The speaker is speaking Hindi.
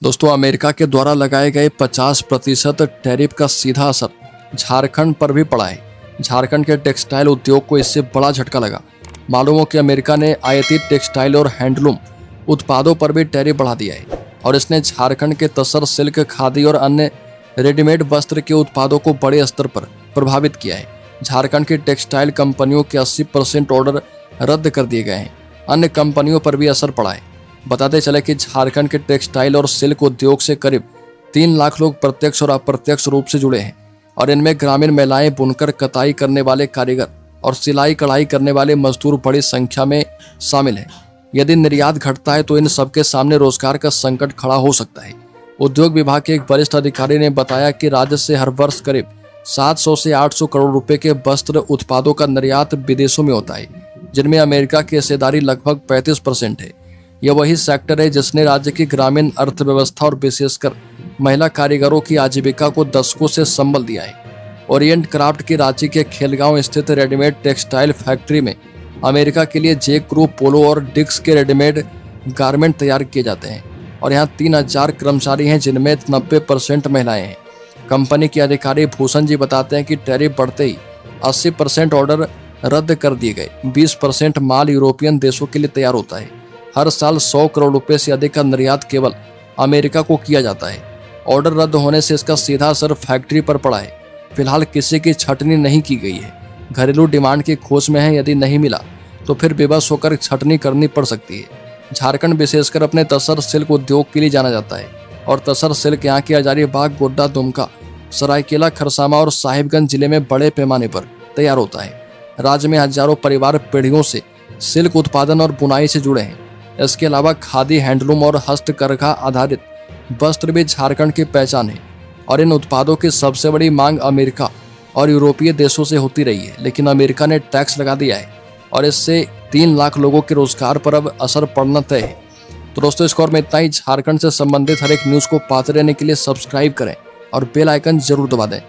दोस्तों, अमेरिका के द्वारा लगाए गए 50% टैरिफ का सीधा असर झारखंड पर भी पड़ा है। झारखंड के टेक्सटाइल उद्योग को इससे बड़ा झटका लगा। मालूम हो कि अमेरिका ने आयातित टेक्सटाइल और हैंडलूम उत्पादों पर भी टैरिफ बढ़ा दिया है और इसने झारखंड के तसर, सिल्क, खादी और अन्य रेडीमेड वस्त्र के उत्पादों को बड़े स्तर पर प्रभावित किया है। झारखंड की टेक्सटाइल कंपनियों के 80% ऑर्डर रद्द कर दिए गए हैं। अन्य कंपनियों पर भी असर पड़ा है। बताते चले कि झारखंड के टेक्सटाइल और सिल्क उद्योग से करीब 3 लाख लोग प्रत्यक्ष और अप्रत्यक्ष रूप से जुड़े हैं और इनमें ग्रामीण महिलाएं, बुनकर, कताई करने वाले कारीगर और सिलाई कढ़ाई करने वाले मजदूर बड़ी संख्या में शामिल हैं। यदि निर्यात घटता है तो इन सबके सामने रोजगार का संकट खड़ा हो सकता है। उद्योग विभाग के एक वरिष्ठ अधिकारी ने बताया कि राज्य से हर वर्ष करीब 700 से 800 करोड़ रुपए के वस्त्र उत्पादों का निर्यात विदेशों में होता है, जिनमें अमेरिका की हिस्सेदारी लगभग 35% है। यह वही सेक्टर है जिसने राज्य की ग्रामीण अर्थव्यवस्था और विशेषकर महिला कारीगरों की आजीविका को दशकों से संबल दिया है। ओरिएंट क्राफ्ट की रांची के खेलगांव स्थित रेडीमेड टेक्सटाइल फैक्ट्री में अमेरिका के लिए जे क्रू, पोलो और डिक्स के रेडीमेड गारमेंट तैयार किए जाते हैं और यहाँ 3000 कर्मचारी हैं, जिनमें 90% महिलाएं हैं। कंपनी के अधिकारी भूषण जी बताते हैं कि टैरिफ बढ़ते ही 80% ऑर्डर रद्द कर दिए गए। 20% माल यूरोपियन देशों के लिए तैयार होता है। हर साल 100 करोड़ रुपए से अधिक का निर्यात केवल अमेरिका को किया जाता है। ऑर्डर रद्द होने से इसका सीधा असर फैक्ट्री पर पड़ा है। फिलहाल किसी की छटनी नहीं की गई है। घरेलू डिमांड की खोज में है। यदि नहीं मिला तो फिर बेबस होकर छटनी करनी पड़ सकती है। झारखंड विशेषकर अपने तसर सिल्क उद्योग के लिए जाना जाता है और तसर सिल्क यहाँ के हजारीबाग, गोड्डा, दुमका, सरायकेला, खरसावां और साहिबगंज जिले में बड़े पैमाने पर तैयार होता है। राज्य में हजारों परिवार पीढ़ियों से सिल्क उत्पादन और बुनाई से जुड़े हैं। इसके अलावा खादी, हैंडलूम और हस्तकरघा आधारित वस्त्र भी झारखंड की पहचान है और इन उत्पादों की सबसे बड़ी मांग अमेरिका और यूरोपीय देशों से होती रही है, लेकिन अमेरिका ने टैक्स लगा दिया है और इससे 3 लाख लोगों के रोजगार पर अब असर पड़ना तय है। तो दोस्तों, इस खबर में इतना ही। झारखंड से संबंधित हर एक न्यूज़ को पाते रहने के लिए सब्सक्राइब करें और बेल आइकन जरूर दबा दें।